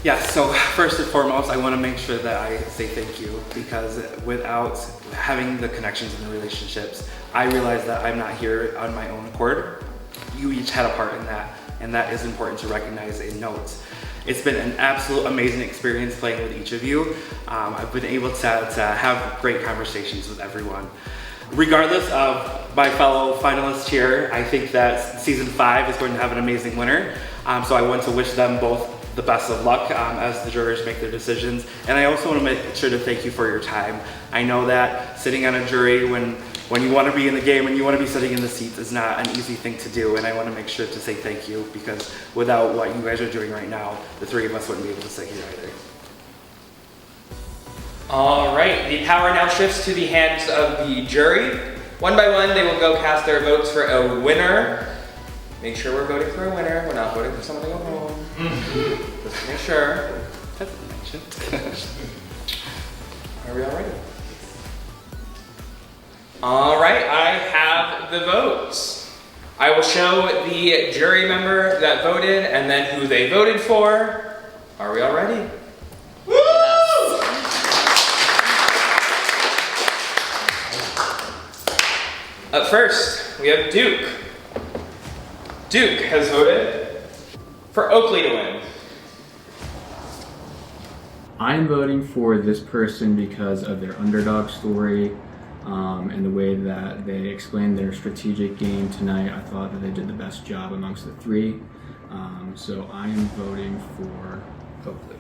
Yeah, so first and foremost, I want to make sure that I say thank you, because without having the connections and the relationships, I realize that I'm not here on my own accord. You each had a part in that, and that is important to recognize and note. It's been an absolute amazing experience playing with each of you. I've been able to have great conversations with everyone. Regardless of my fellow finalists here, I think that season 5 is going to have an amazing winner. So I want to wish them both the best of luck as the jurors make their decisions. And I also want to make sure to thank you for your time. I know that sitting on a jury when you want to be in the game and you want to be sitting in the seats is not an easy thing to do, and I want to make sure to say thank you, because without what you guys are doing right now, the 3 of us wouldn't be able to sit here either. All right, the power now shifts to the hands of the jury. One by one, they will go cast their votes for a winner. Make sure we're voting for a winner. We're not voting for someone to go home. Just to make sure. Are we all ready? All right, I have the votes. I will show the jury member that voted and then who they voted for. Are we all ready? Woo! Up first, we have Duke. Duke has voted for Oakley to win. I'm voting for this person because of their underdog story and the way that they explained their strategic game tonight. I thought that they did the best job amongst the 3. So I am voting for Oakley.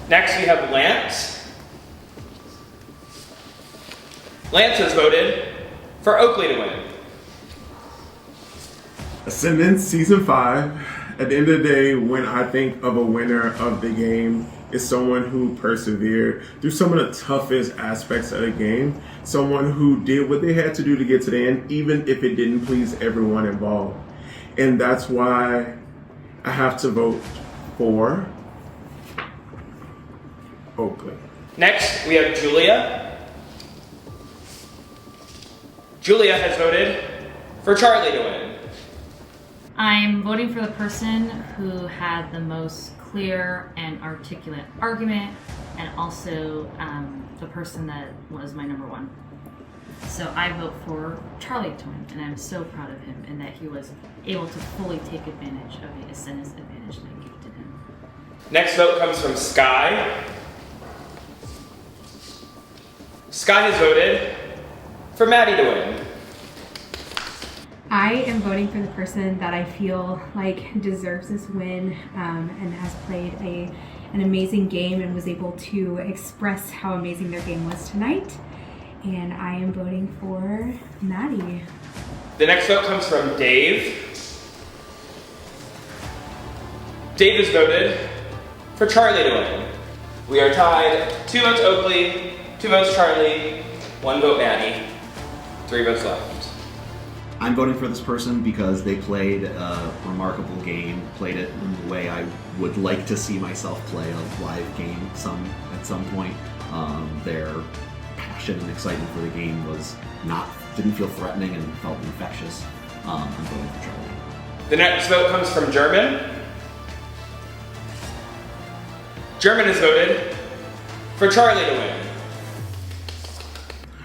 Next we have Lance. Lance has voted for Oakley to win. Ascendance Season 5. At the end of the day, when I think of a winner of the game, it's someone who persevered through some of the toughest aspects of the game. Someone who did what they had to do to get to the end, even if it didn't please everyone involved. And that's why I have to vote for Oakley. Next, we have Julia. Julia has voted for Charlie to win. I'm voting for the person who had the most clear and articulate argument, and also the person that was my number 1. So I vote for Charlie to win, and I'm so proud of him and that he was able to fully take advantage of the Ascendance advantage that I gave to him. Next vote comes from Sky. Sky has voted for Maddie to win. I am voting for the person that I feel like deserves this win and has played an amazing game and was able to express how amazing their game was tonight. And I am voting for Maddie. The next vote comes from Dave. Dave has voted for Charlie to win. We are tied. 2 votes Oakley, 2 votes Charlie, 1 vote Maddie, 3 votes left. I'm voting for this person because they played a remarkable game, played it in the way I would like to see myself play a live game at some point. Their passion and excitement for the game didn't feel threatening and felt infectious. I'm voting for Charlie. The next vote comes from German. German has voted for Charlie to win.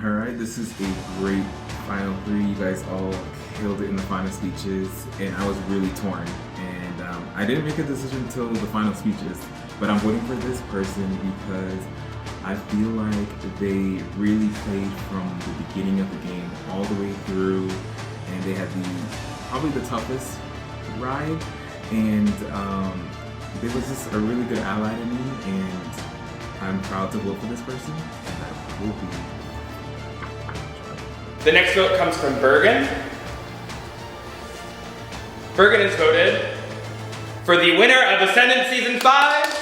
Alright, this is a great final 3. You guys all killed it in the final speeches, and I was really torn. And I didn't make a decision until the final speeches, but I'm voting for this person because I feel like they really played from the beginning of the game all the way through, and they had probably the toughest ride, and they was just a really good ally to me, and I'm proud to vote for this person, and I will be. The The next vote comes from Bergen. Bergen is voted for the winner of Ascendance Season 5,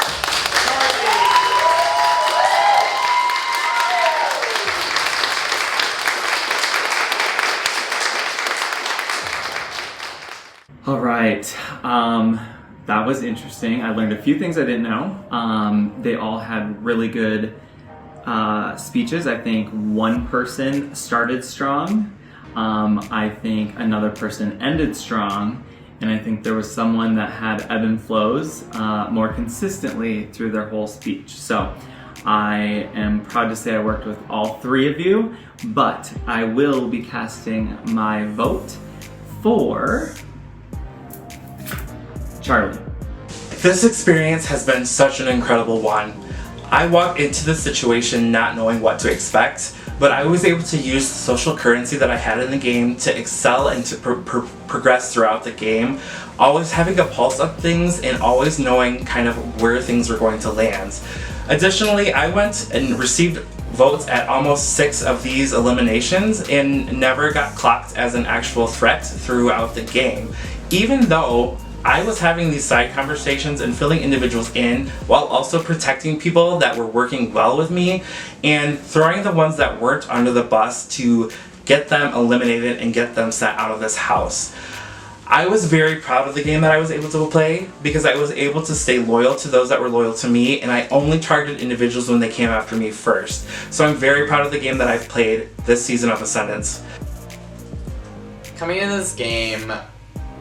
All right, that was interesting. I learned a few things I didn't know. They all had really good speeches. I think one person started strong. I think another person ended strong. And I think there was someone that had ebb and flows more consistently through their whole speech. So I am proud to say I worked with all three of you, but I will be casting my vote for Charlie. This experience has been such an incredible one. I walked into this situation not knowing what to expect, but I was able to use the social currency that I had in the game to excel and to progress throughout the game, always having a pulse of things and always knowing kind of where things were going to land. Additionally, I went and received votes at almost 6 of these eliminations and never got clocked as an actual threat throughout the game, even though I was having these side conversations and filling individuals in while also protecting people that were working well with me and throwing the ones that weren't under the bus to get them eliminated and get them sent out of this house. I was very proud of the game that I was able to play because I was able to stay loyal to those that were loyal to me, and I only targeted individuals when they came after me first. So I'm very proud of the game that I've played this season of Ascendance. Coming into this game,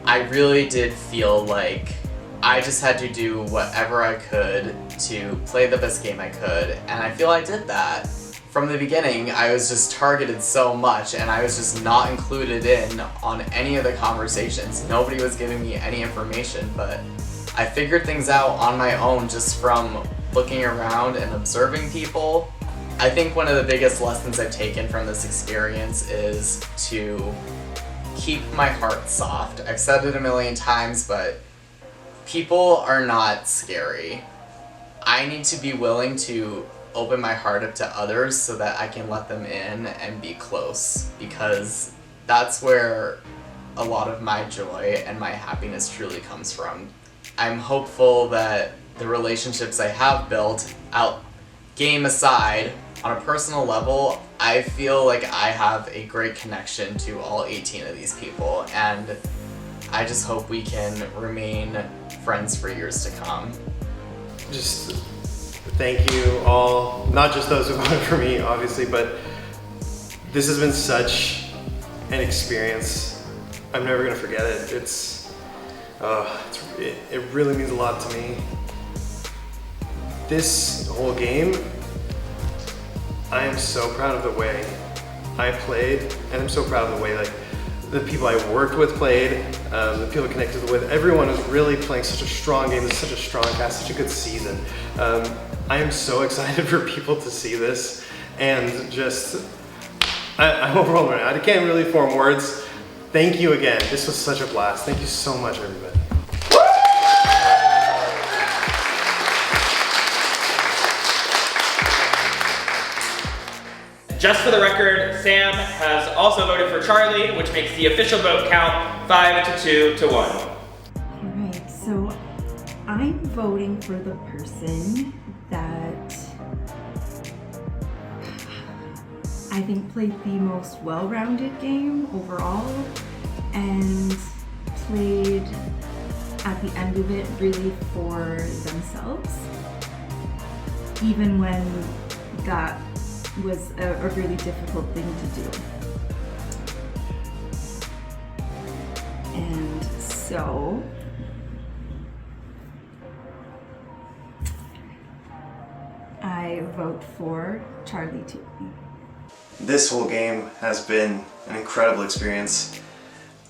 I really did feel like I just had to do whatever I could to play the best game I could, and I feel I did that. From the beginning, I was just targeted so much, and I was just not included in on any of the conversations. Nobody was giving me any information, but I figured things out on my own just from looking around and observing people. I think one of the biggest lessons I've taken from this experience is to keep my heart soft. I've said it a million times, but people are not scary. I need to be willing to open my heart up to others so that I can let them in and be close, because that's where a lot of my joy and my happiness truly comes from. I'm hopeful that the relationships I have built, out game aside, on a personal level, I feel like I have a great connection to all 18 of these people, and I just hope we can remain friends for years to come. Just thank you all, not just those who voted for me, obviously, but this has been such an experience. I'm never gonna forget it. It really means a lot to me. This whole game, I am so proud of the way I played, and I'm so proud of the way the people I worked with played, the people I connected with. Everyone was really playing such a strong game. It's such a strong cast, such a good season. I am so excited for people to see this, and just, I'm overwhelmed right now. I can't really form words. Thank you again. This was such a blast. Thank you so much, everybody. Just for the record, Sam has also voted for Charlie, which makes the official vote count 5-2 to 1. Alright, so I'm voting for the person that I think played the most well-rounded game overall and played at the end of it really for themselves, even when that was a really difficult thing to do. And so I vote for Charlie too. This whole game has been an incredible experience.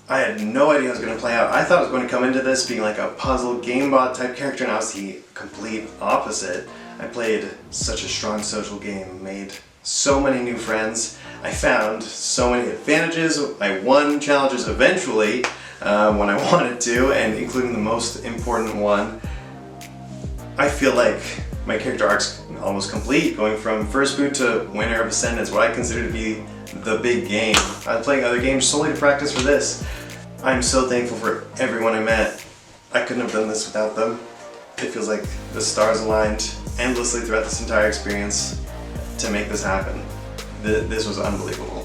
I had no idea how it was going to play out. I thought I was going to come into this being like a puzzle game bot type character, and I was the complete opposite. I played such a strong social game, made so many new friends. I found so many advantages. I won challenges eventually when I wanted to, and including the most important one. I feel like my character arc's almost complete, going from first boot to winner of Ascendance, what I consider to be the big game. I'm playing other games solely to practice for this. I'm so thankful for everyone I met. I couldn't have done this without them. It feels like the stars aligned endlessly throughout this entire experience to make this happen. This was unbelievable.